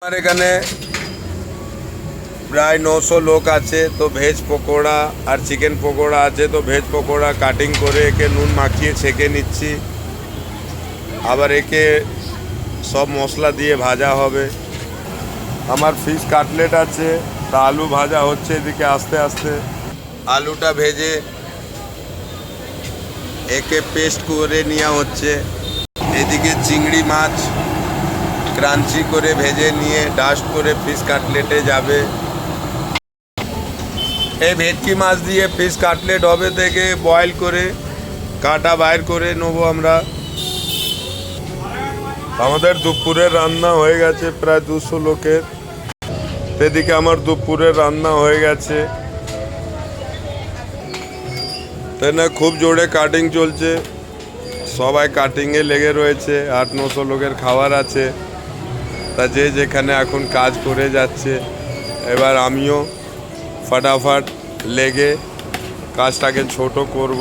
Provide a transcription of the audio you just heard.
আমার এখানে প্রায় 900 লোক আছে। তো ভেজ পকোড়া আর চিকেন পকোড়া আছে। তো ভেজ পকোড়া কাটিং করে একে নুন মাখিয়ে ছেঁকে নিচ্ছি, আবার একে সব মশলা দিয়ে ভাজা হবে। আমার ফিশ কাটলেট আছে, তা আলু ভাজা হচ্ছে এদিকে আস্তে আস্তে। আলুটা ভেজে একে পেস্ট করে নেওয়া হচ্ছে। এদিকে চিংড়ি মাছ ক্রাঞ্চি করে ভেজে নিয়ে ডাস্ট করে ফিশ কাটলেটে যাবে। এই ভেটকি মাছ দিয়ে ফিশ কাটলেট হবে, থেকে বয়েল করে কাটা বাইর করে নেবো আমরা। আমাদের দুপুরের রান্না হয়ে গেছে প্রায় 200 লোকের। এদিকে আমার দুপুরের রান্না হয়ে গেছে। তাই না, খুব জোরে কাটিং চলছে, সবাই কাটিংয়ে লেগে রয়েছে। 800-900 লোকের খাবার আছে, তা যে যেখানে এখন কাজ করে যাচ্ছে। এবার আমিও ফাটাফাট লেগে কাজটাকে ছোট করব।